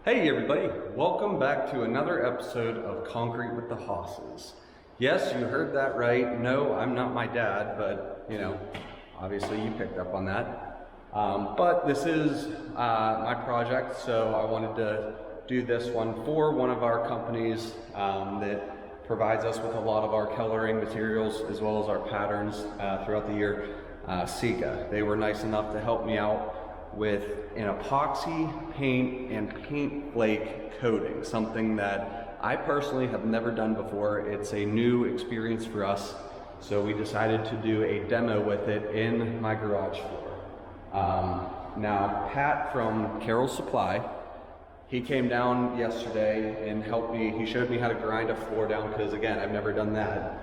Hey everybody, welcome back to another episode of Concrete with the Hosses. Yes, you heard that right. No, I'm not my dad, but you know, obviously you picked up on that. But this is my project, so I wanted to do this one for one of our companies that provides us with a lot of our coloring materials as well as our patterns throughout the year, Sika. They were nice enough to help me out with an epoxy paint and paint flake coating, something that I personally have never done before. It's a new experience for us, so we decided to do a demo with it in my garage floor. Now, Pat from CarrollConstSupply, he came down yesterday and helped me. He showed me how to grind a floor down because, again, I've never done that.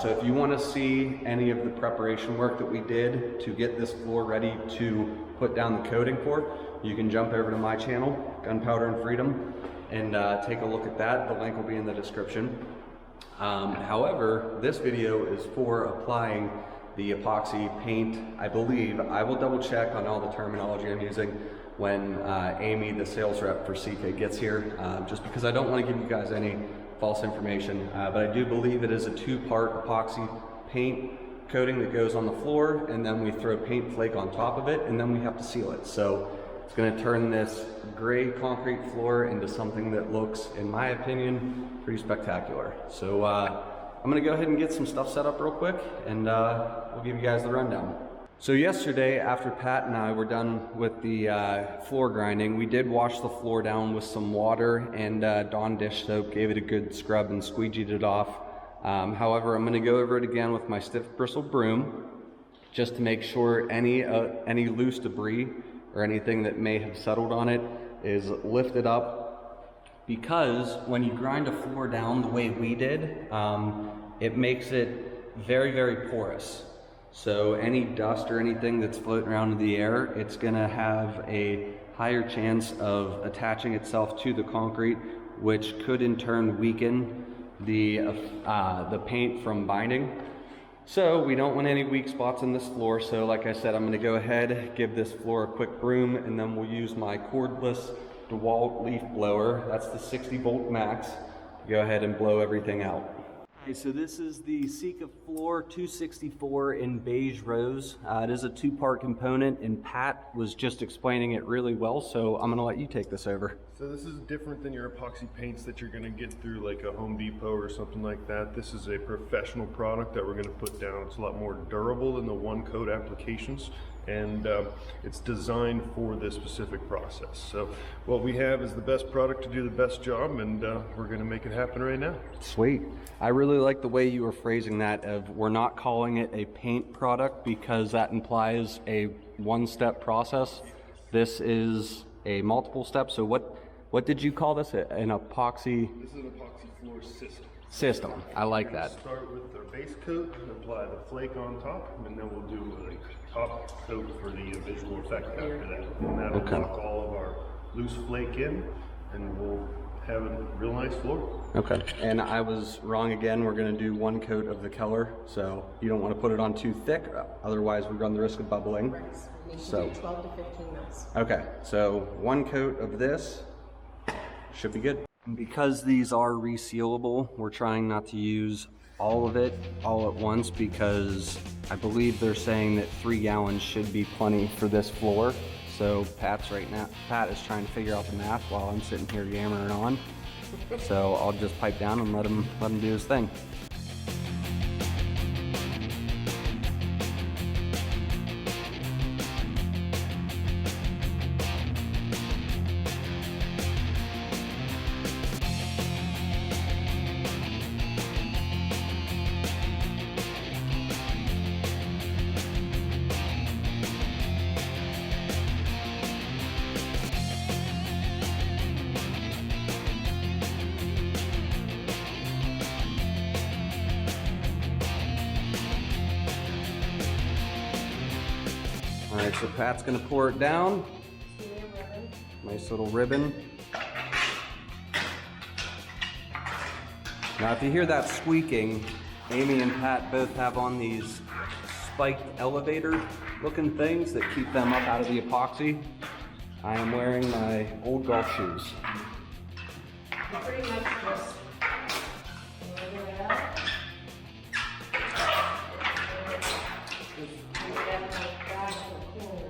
So if you want to see any of the preparation work that we did to get this floor ready to put down the coating for, you can jump over to my channel, Gunpowder and Freedom, and take a look at that. The link will be in the description. However, this video is for applying the epoxy paint, I believe. I will double check on all the terminology I'm using when Amy, the sales rep for Sika, gets here, just because I don't want to give you guys any false information, but I do believe it is a two-part epoxy paint coating that goes on the floor, and then we throw paint flake on top of it, and then we have to seal it. So it's going to turn this gray concrete floor into something that looks, in my opinion, pretty spectacular. So I'm going to go ahead and get some stuff set up real quick, and we'll give you guys the rundown. So yesterday, after Pat and I were done with the floor grinding, we did wash the floor down with some water and Dawn dish soap, gave it a good scrub and squeegeed it off. However, I'm going to go over it again with my stiff bristle broom, just to make sure any loose debris or anything that may have settled on it is lifted up. Because when you grind a floor down the way we did, it makes it very, very porous. So any dust or anything that's floating around in the air, it's gonna have a higher chance of attaching itself to the concrete, which could in turn weaken the paint from binding. So we don't want any weak spots in this floor. So like I said, I'm gonna go ahead, give this floor a quick broom, and then we'll use my cordless DeWalt leaf blower. That's the 60 volt max. Go ahead and blow everything out. Okay, so this is the Sika Floor 264 in beige rose. It is a two-part component, and Pat was just explaining it really well, so I'm gonna let you take this over. So this is different than your epoxy paints that you're gonna get through like a Home Depot or something like that. This is a professional product that we're gonna put down. It's a lot more durable than the one coat applications, and it's designed for this specific process. So what we have is the best product to do the best job, and we're gonna make it happen right now. Sweet. I really like the way you were phrasing that of we're not calling it a paint product because that implies a one-step process. This is a multiple step. So what did you call this? An epoxy? This is an epoxy floor system. I like that. Start with the base coat and apply the flake on top, and then we'll do a top coat for the visual effect after that. And that'll lock all of our loose flake in, and we'll have a real nice floor. Okay, and I was wrong again. We're gonna do one coat of the color, so you don't want to put it on too thick, otherwise we run the risk of bubbling. Right. We need to So do 12 to 15 mils. Okay, so one coat of this should be good. Because these are resealable, we're trying not to use all of it all at once because I believe they're saying that 3 gallons should be plenty for this floor. So Pat is trying to figure out the math while I'm sitting here yammering on. So I'll just pipe down and let him do his thing. All right, so Pat's gonna pour it down. Nice little ribbon. Now if you hear that squeaking, Amy and Pat both have on these spiked elevator looking things that keep them up out of the epoxy. I am wearing my old golf shoes. You pretty much just roll it out. And then like that in the corner.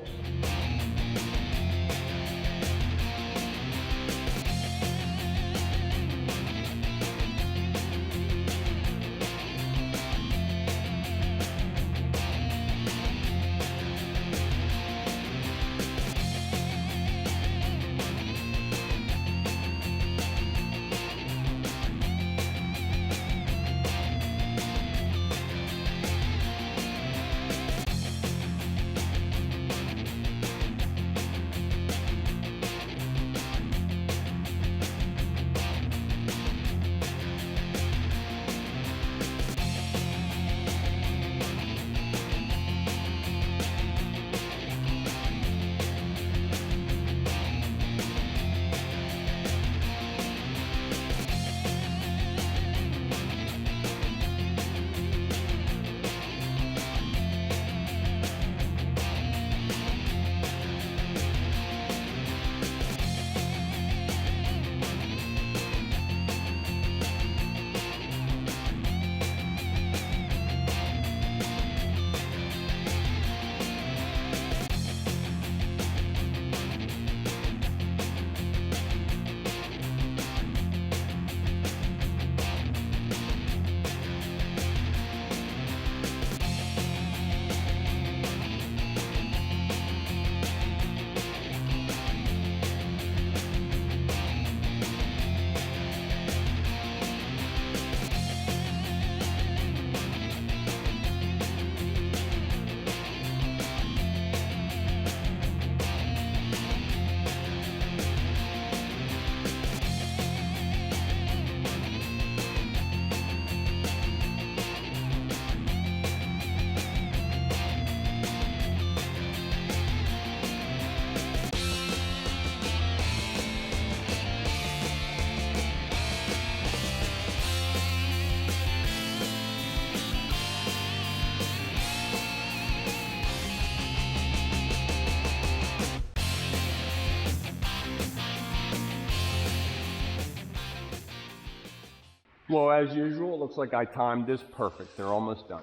Well, as usual, it looks like I timed this perfect. They're almost done.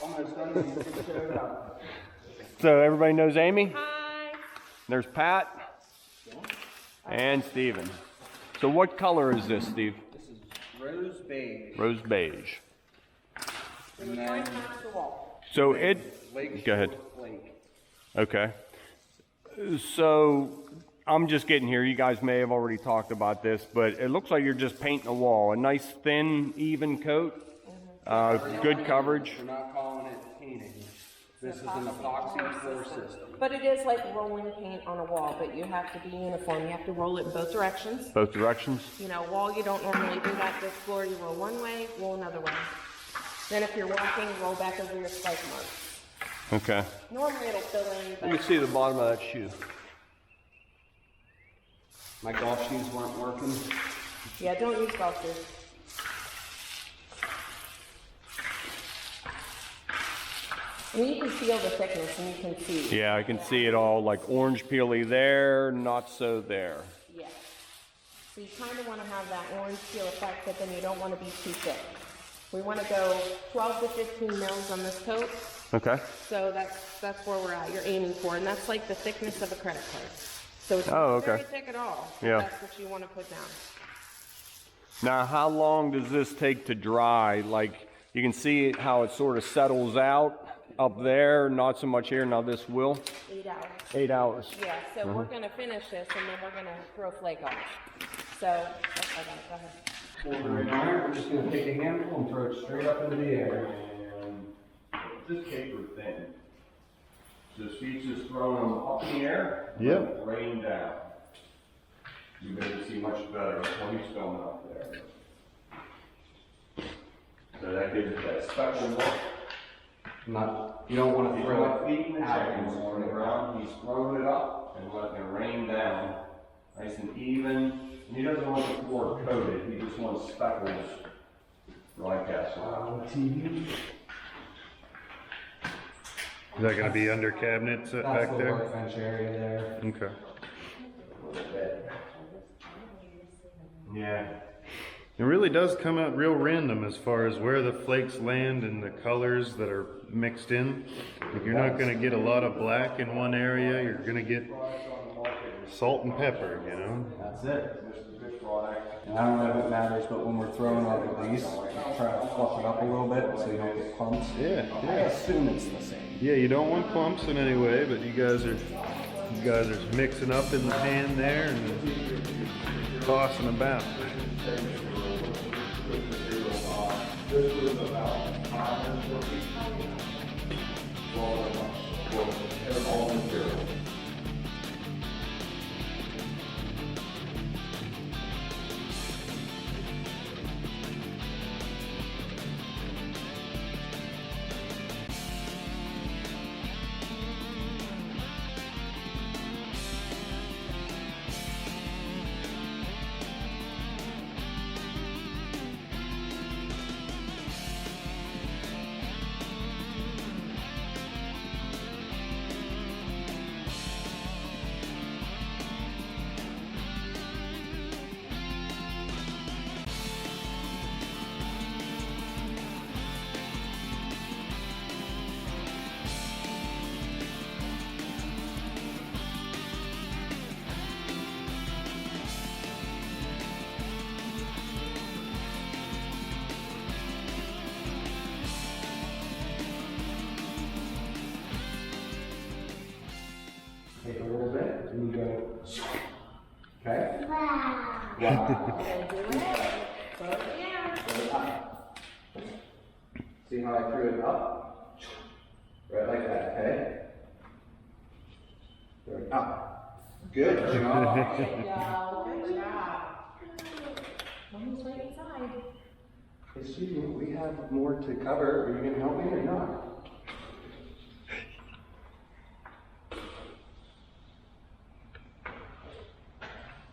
Almost done. You can show it up. So everybody knows Amy? Hi. There's Pat and Steven. So what color is this, Steve? This is rose beige. Rose beige. And then So it, Flake. go ahead. Flake. Okay. So I'm just getting here. You guys may have already talked about this, but it looks like you're just painting a wall. A nice thin, even coat. Good coverage. We're not calling it painting. This is an epoxy floor system. But it is like rolling paint on a wall, but you have to be uniform. You have to roll it in both directions. Both directions. You know, wall, you don't normally do that. This floor, you roll one way, roll another way. Then if you're walking, roll back over your spike marks. Okay. Normally it'll fill in, Let me but see the bottom of that shoe. My golf shoes weren't working. yeah, don't use golf shoes. And you can feel the thickness and you can see. Yeah, I can see it all like orange peely there, not so there. Yeah. So you kind of want to have that orange peel effect, but then you don't want to be too thick. We want to go 12 to 15 mils on this coat. Okay. So that's where we're at. You're aiming for, and that's like the thickness of a credit card. So it's Oh, not okay. very thick at all. Yeah. That's what you want to put down. Now, how long does this take to dry? Like, you can see how it sort of settles out up there, not so much here. Now this will. 8 hours. 8 hours. Yeah, so we're going to finish this, and then we're going to throw flake off. So, go ahead. Right now, we're just going to take a handful and throw it straight up into the air. And this paper thin. So Steve's just throwing them up in the air. Yep. And let it rain down. You better see much better when he's filming up there. So that gives it that special look. You don't want to He's throw like it feeding the out chickens in on the ground. He's throwing it up and letting it rain down, nice and even. And he doesn't want the floor coated. He just wants speckles like that. So TV. Is that going to be under cabinets That's back the there? workbench area there. Okay. Yeah. It really does come out real random as far as where the flakes land and the colors that are mixed in. Like you're not going to get a lot of black in one area. You're going to get salt and pepper, you know? That's it. And I don't know if it matters, but when we're throwing our release, try to fluff it up a little bit so you don't get clumps. Yeah, I yeah. assume it's the same. Yeah, you don't want clumps in any way, but you guys are mixing up in the pan there and tossing about. Take a little bit and you go. Okay? Wow. See how I threw it up? Right like that, okay? Throw it up. Good job. There you go. Good job. Mommy's right inside. Hey, sweetie, we have more to cover. Are you going to help me or not?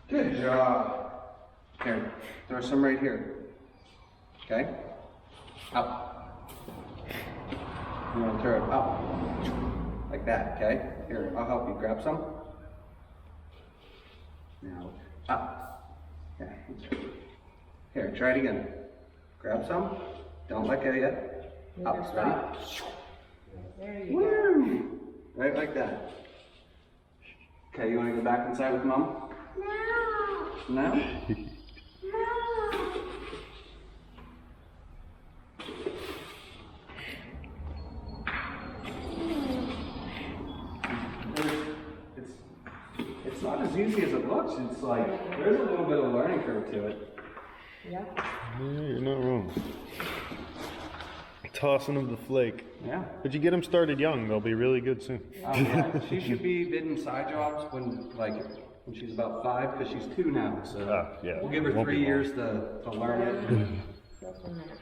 Good job. Here, throw some right here. Okay? Up. You want to throw it up. Like that, okay? Here, I'll help you. Grab some. Now, up. Okay. Here, try it again. Grab some. Don't let go yet. Up, ready? There you go. Woo! Right like that. Okay, you want to go back inside with Mom? No? No? It's not as easy as it looks. It's like, there's a little bit of learning curve to it. Yep. Yeah, you're not wrong. Tossing them the flake. Yeah. But you get them started young, they'll be really good soon. Yeah. She should be bidding side jobs when she's about 5, because she's 2 now. So Yeah. we'll give her Won't 3 be long. years to learn it. Just a minute.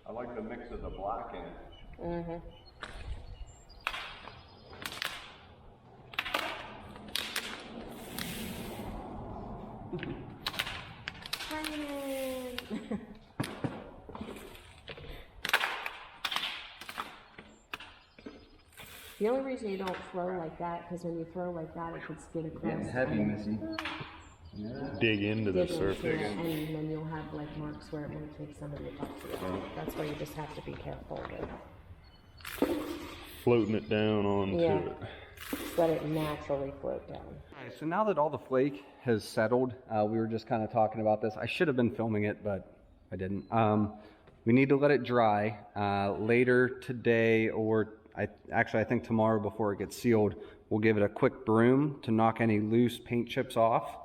I like the mix of the black in it. Mm-hmm. The only reason you don't throw like that, because when you throw like that, it could skid across. Getting heavy, Missy. Yeah. Dig into the Dig into surface. it, and then you'll have like marks where it might take some of the epoxy off. That's why you just have to be careful with. Floating it down onto Yeah. it. Just let it naturally float down. Alright, so now that all the flake has settled, we were just kind of talking about this. I should have been filming it, but I didn't. We need to let it dry later today, or I think tomorrow before it gets sealed. We'll give it a quick broom to knock any loose paint chips off.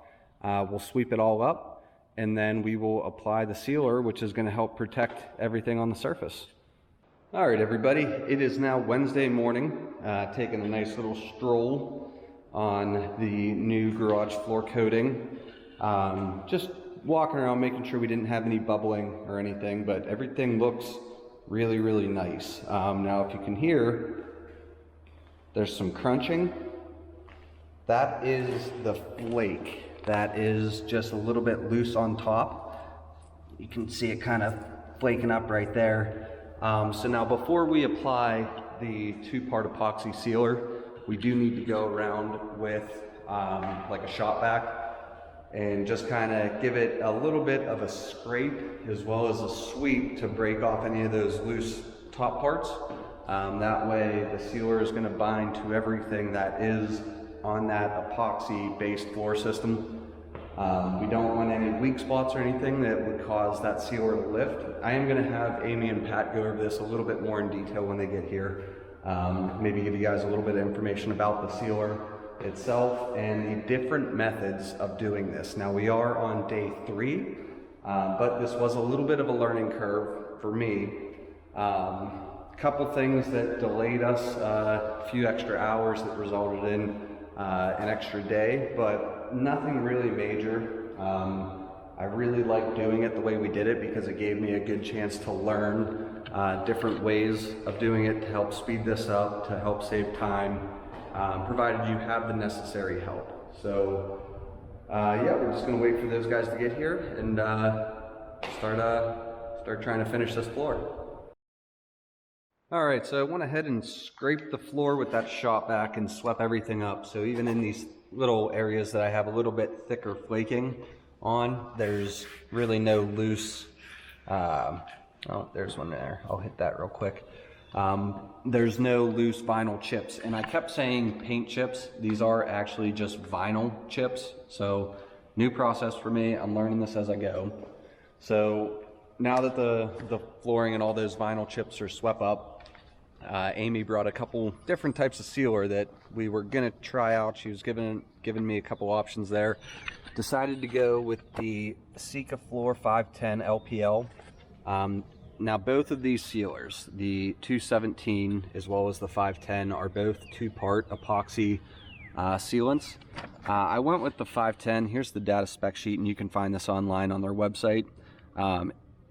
We'll sweep it all up, and then we will apply the sealer, which is going to help protect everything on the surface. All right, everybody, it is now Wednesday morning, taking a nice little stroll on the new garage floor coating. Just walking around, making sure we didn't have any bubbling or anything, but everything looks really, really nice. Now, if you can hear, There's some crunching. That is the flake. That is just a little bit loose on top. You can see it kind of flaking up right there. So now before we apply the two-part epoxy sealer, we do need to go around with like a shop vac and just kind of give it a little bit of a scrape as well as a sweep to break off any of those loose top parts. That way the sealer is going to bind to everything that is on that epoxy based floor system. We don't want any weak spots or anything that would cause that sealer to lift. I am going to have Amy and Pat go over this a little bit more in detail when they get here. Maybe give you guys a little bit of information about the sealer itself and the different methods of doing this. Now we are on day 3, but this was a little bit of a learning curve for me. Couple things that delayed us, a few extra hours that resulted in an extra day, but nothing really major. I really like doing it the way we did it because it gave me a good chance to learn different ways of doing it to help speed this up, to help save time, provided you have the necessary help. So yeah, we're just gonna wait for those guys to get here and start trying to finish this floor. All right, so I went ahead and scraped the floor with that shop vac and swept everything up. So even in these little areas that I have a little bit thicker flaking on, there's really no loose, oh, there's one there. I'll hit that real quick. There's no loose vinyl chips. And I kept saying paint chips. These are actually just vinyl chips. So new process for me. I'm learning this as I go. So now that the flooring and all those vinyl chips are swept up, Amy brought a couple different types of sealer that we were gonna try out. She was giving me a couple options there. Decided to go with the Sika Floor 510 LPL. Now both of these sealers, the 217 as well as the 510, are both two-part epoxy sealants. I went with the 510. Here's the data spec sheet, and you can find this online on their website.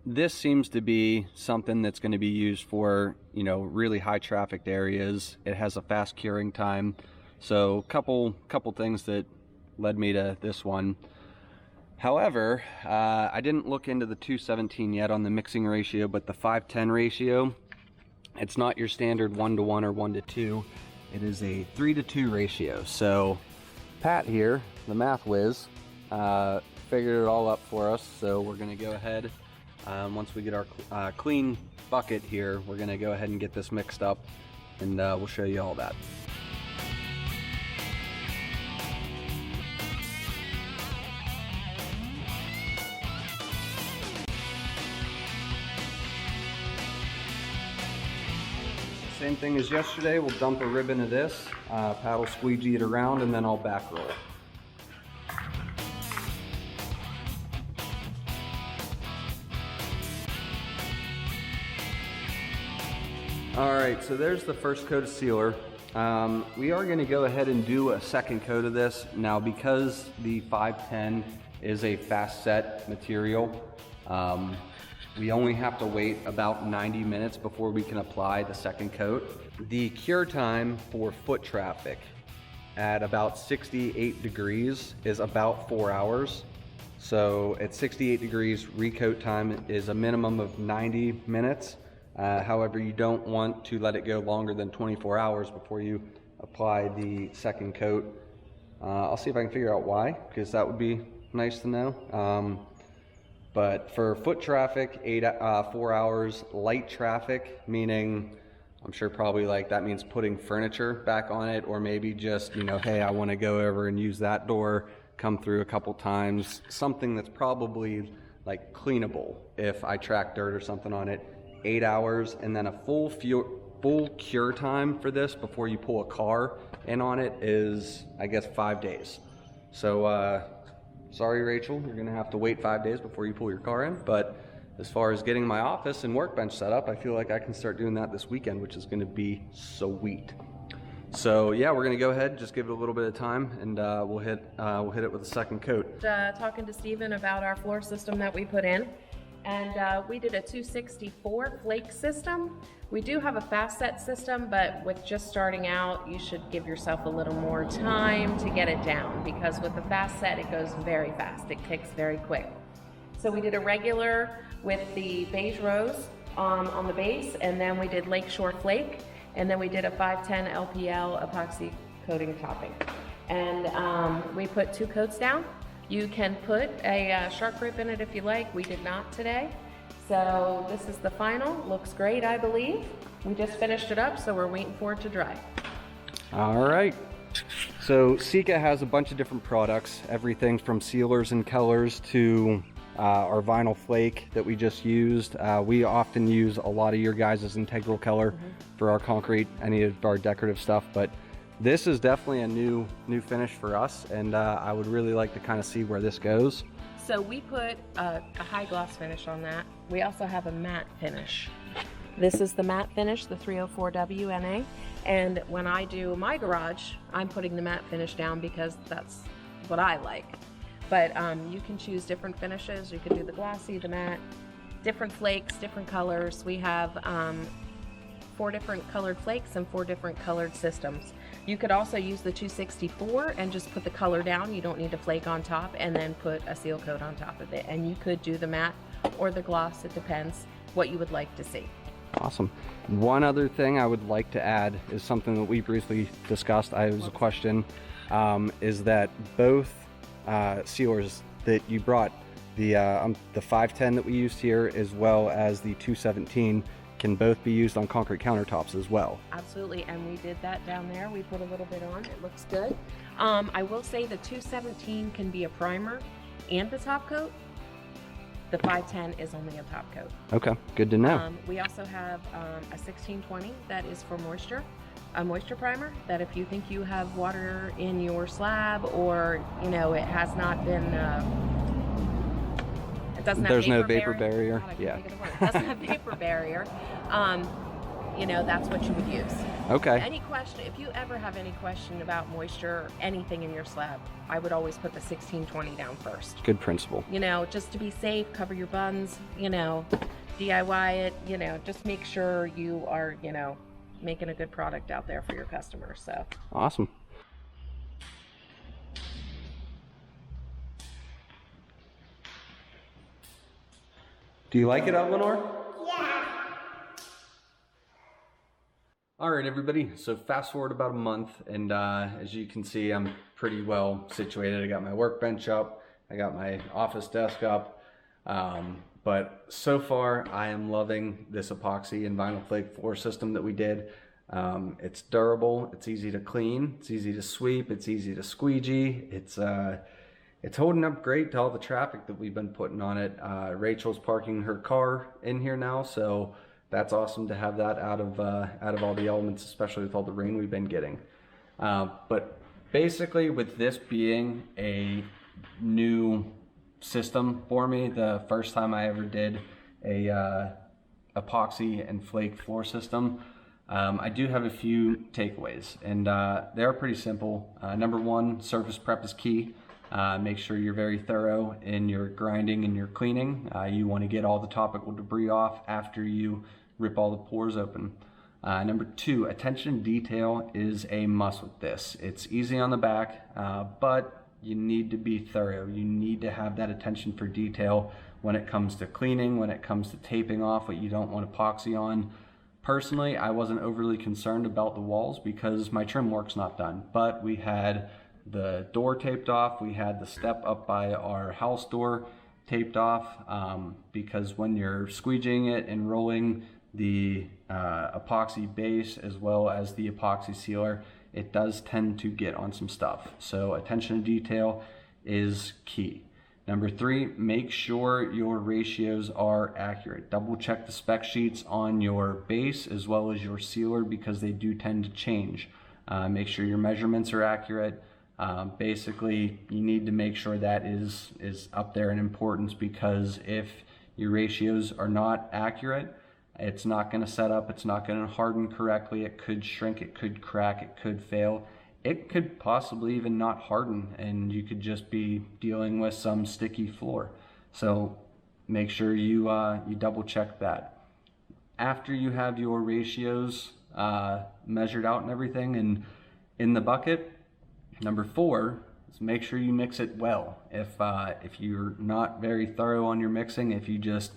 This seems to be something that's going to be used for, you know, really high trafficked areas. It has a fast curing time. So couple things that led me to this one. However, I didn't look into the 217 yet on the mixing ratio, but the 510 ratio, it's not your standard 1:1 or 1:2. It is a 3:2 ratio. So Pat here, the math whiz, figured it all up for us. So we're going to go ahead. Once we get our clean bucket here, we're going to go ahead and get this mixed up, and we'll show you all that. Same thing as yesterday, we'll dump a ribbon of this, paddle squeegee it around, and then I'll back roll. All right, so there's the first coat of sealer. We are gonna go ahead and do a second coat of this. Now, because the 510 is a fast set material, we only have to wait about 90 minutes before we can apply the second coat. The cure time for foot traffic at about 68 degrees is about 4 hours. So at 68 degrees, recoat time is a minimum of 90 minutes. However, you don't want to let it go longer than 24 hours before you apply the second coat. I'll see if I can figure out why, because that would be nice to know. But for foot traffic, 4 hours. Light traffic, meaning I'm sure probably like that means putting furniture back on it, or maybe just, you know, hey, I want to go over and use that door, come through a couple times, something that's probably like cleanable if I track dirt or something on it. 8 hours, and then a full cure time for this before you pull a car in on it is, I guess, 5 days. So sorry, Rachel, you're gonna have to wait 5 days before you pull your car in. But as far as getting my office and workbench set up, I feel like I can start doing that this weekend, which is gonna be sweet. So yeah, we're gonna go ahead, just give it a little bit of time, and we'll hit it with a second coat. Talking to Steven about our floor system that we put in. And we did a 264 flake system. We do have a fast set system, but with just starting out, you should give yourself a little more time to get it down, because with the fast set, it goes very fast. It kicks very quick. So we did a regular with the beige rose on the base, and then we did Lakeshore Flake, and then we did a 510 LPL epoxy coating topping. And we put 2 coats down. You can put a shark grip in it if you like. We did not today. So this is the final. Looks great, I believe. We just finished it up, so we're waiting for it to dry. All right. So Sika has a bunch of different products, everything from sealers and colors to our vinyl flake that we just used. We often use a lot of your guys' integral color for our concrete, any of our decorative stuff, but this is definitely a new finish for us, and I would really like to kind of see where this goes. So we put a high gloss finish on that. We also have a matte finish. This is the matte finish, the 304 WNA, and when I do my garage, I'm putting the matte finish down because that's what I like. But you can choose different finishes. You can do the glossy, the matte, different flakes, different colors. We have 4 different colored flakes and 4 different colored systems. You could also use the 264 and just put the color down. You don't need to flake on top, and then put a seal coat on top of it. And you could do the matte or the gloss. It depends what you would like to see. Awesome. One other thing I would like to add is something that we briefly discussed. I was a question, is that both sealers that you brought, the 510 that we used here as well as the 217, can both be used on concrete countertops as well. Absolutely, and we did that down there. We put a little bit on. It looks good. I will say the 217 can be a primer and a top coat. The 510 is only a top coat. Okay, good to know. We also have a 1620 that is for moisture, a moisture primer, that if you think you have water in your slab, or it has not been it doesn't have There's no vapor barrier. God, Yeah. it doesn't have vapor barrier. That's what you would use. Okay. Any question, if you ever have any question about moisture or anything in your slab, I would always put the 1620 down first. Good principle. Just to be safe, cover your buns, DIY it, just make sure you are, making a good product out there for your customers. So Awesome. Do you like it, Eleanor? Yeah. All right, everybody. So fast forward about a month, and as you can see, I'm pretty well situated. I got my workbench up. I got my office desk up. But so far, I am loving this epoxy and vinyl flake floor system that we did. It's durable. It's easy to clean. It's easy to sweep. It's easy to squeegee. It's holding up great to all the traffic that we've been putting on it. Rachel's parking her car in here now, so that's awesome to have that out of all the elements, especially with all the rain we've been getting. But basically, with this being a new system for me, the first time I ever did a epoxy and flake floor system, I do have a few takeaways, and they're pretty simple. Number one, surface prep is key. Make sure you're very thorough in your grinding and your cleaning. You want to get all the topical debris off after you rip all the pores open. Number two, attention to detail is a must with this. It's easy on the back, but you need to be thorough. You need to have that attention for detail when it comes to cleaning, when it comes to taping off what you don't want epoxy on. Personally, I wasn't overly concerned about the walls because my trim work's not done, but we had the door taped off. We had the step up by our house door taped off because when you're squeegeeing it and rolling the epoxy base as well as the epoxy sealer, it does tend to get on some stuff. So attention to detail is key. Number three, make sure your ratios are accurate. Double check the spec sheets on your base as well as your sealer because they do tend to change. Make sure your measurements are accurate. Basically, you need to make sure that is up there in importance because if your ratios are not accurate, it's not going to set up, it's not going to harden correctly, it could shrink, it could crack, it could fail. It could possibly even not harden and you could just be dealing with some sticky floor. So make sure you double check that. After you have your ratios measured out and everything and in the bucket, number 4 is make sure you mix it well. If you're not very thorough on your mixing, if you just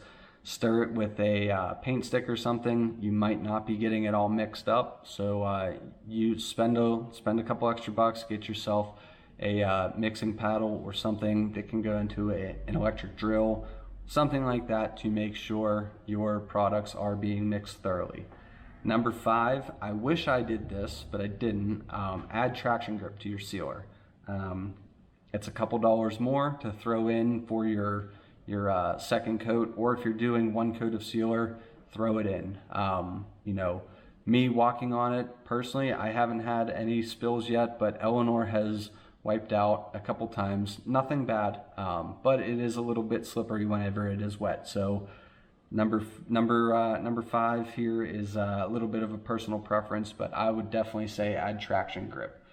stir it with a paint stick or something, you might not be getting it all mixed up. So you spend a couple extra bucks, get yourself a mixing paddle or something that can go into an electric drill, something like that, to make sure your products are being mixed thoroughly. Number 5, I wish I did this, but I didn't. Add traction grip to your sealer. It's a couple dollars more to throw in for your second coat, or if you're doing 1 coat of sealer, throw it in. You know, me walking on it personally, I haven't had any spills yet, but Eleanor has wiped out a couple times. Nothing bad, but it is a little bit slippery whenever it is wet. So number 5 here is a little bit of a personal preference, but I would definitely say add traction grip.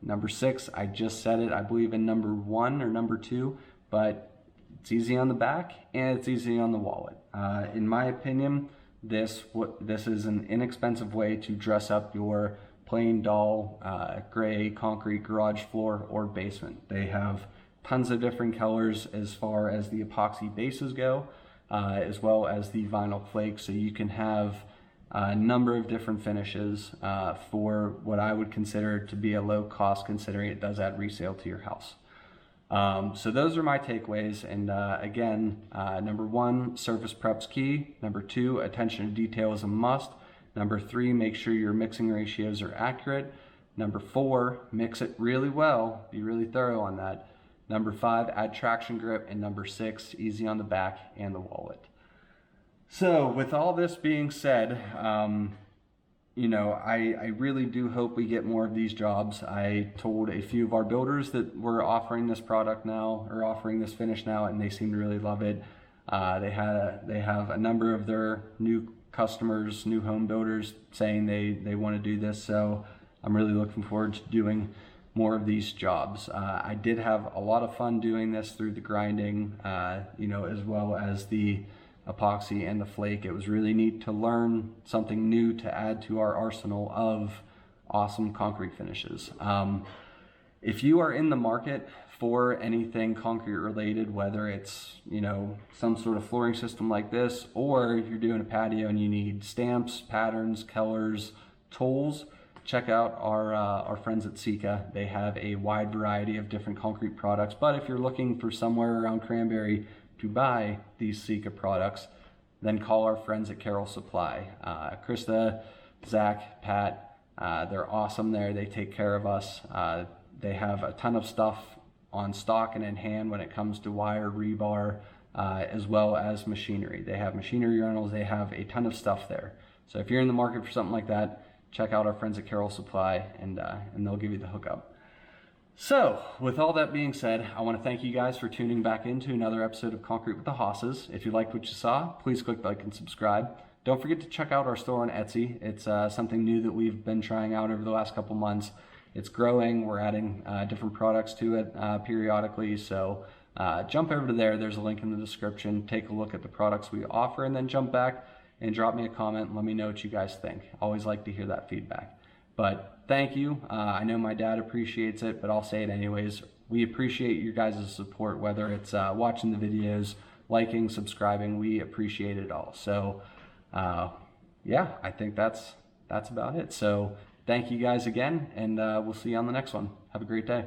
Number 6, I just said it, I believe in number 1 or number 2, but it's easy on the back and it's easy on the wallet. In my opinion, this is an inexpensive way to dress up your plain dull gray concrete garage floor or basement. They have tons of different colors as far as the epoxy bases go, as well as the vinyl flakes, so you can have a number of different finishes for what I would consider to be a low cost, considering it does add resale to your house. So those are my takeaways, and again, number 1, surface prep's key. Number 2, attention to detail is a must. Number 3, make sure your mixing ratios are accurate. Number 4, mix it really well, be really thorough on that. Number 5, add traction grip. And number 6, easy on the back and the wallet. So with all this being said, you know, I really do hope we get more of these jobs. I told a few of our builders that we're offering this product now, or offering this finish now, and they seem to really love it. They have a number of their new customers, new home builders, saying they want to do this. So I'm really looking forward to doing more of these jobs. I did have a lot of fun doing this through the grinding, you know, as well as the epoxy and the flake. It was really neat to learn something new to add to our arsenal of awesome concrete finishes. If you are in the market for anything concrete related, whether it's, you know, some sort of flooring system like this, or you're doing a patio and you need stamps, patterns, colors, tools, check out our friends at Sika. They have a wide variety of different concrete products, but if you're looking for somewhere around Cranberry to buy these Sika products, then call our friends at CarrollConstSupply. Krista, Zach, Pat, they're awesome there. They take care of us. They have a ton of stuff on stock and in hand when it comes to wire, rebar, as well as machinery. They have machinery rentals. They have a ton of stuff there. So if you're in the market for something like that, check out our friends at CarrollConstSupply, and they'll give you the hookup. So with all that being said, I want to thank you guys for tuning back into another episode of Concrete with the Hosses. If you liked what you saw, please click like and subscribe. Don't forget to check out our store on Etsy. It's something new that we've been trying out over the last couple months. It's growing. We're adding different products to it periodically. So jump over to there. There's a link in the description. Take a look at the products we offer, and then jump back and drop me a comment and let me know what you guys think. Always like to hear that feedback. But thank you. I know my dad appreciates it, but I'll say it anyways. We appreciate your guys' support, whether it's watching the videos, liking, subscribing. We appreciate it all. So yeah, I think that's about it. So thank you guys again, and we'll see you on the next one. Have a great day.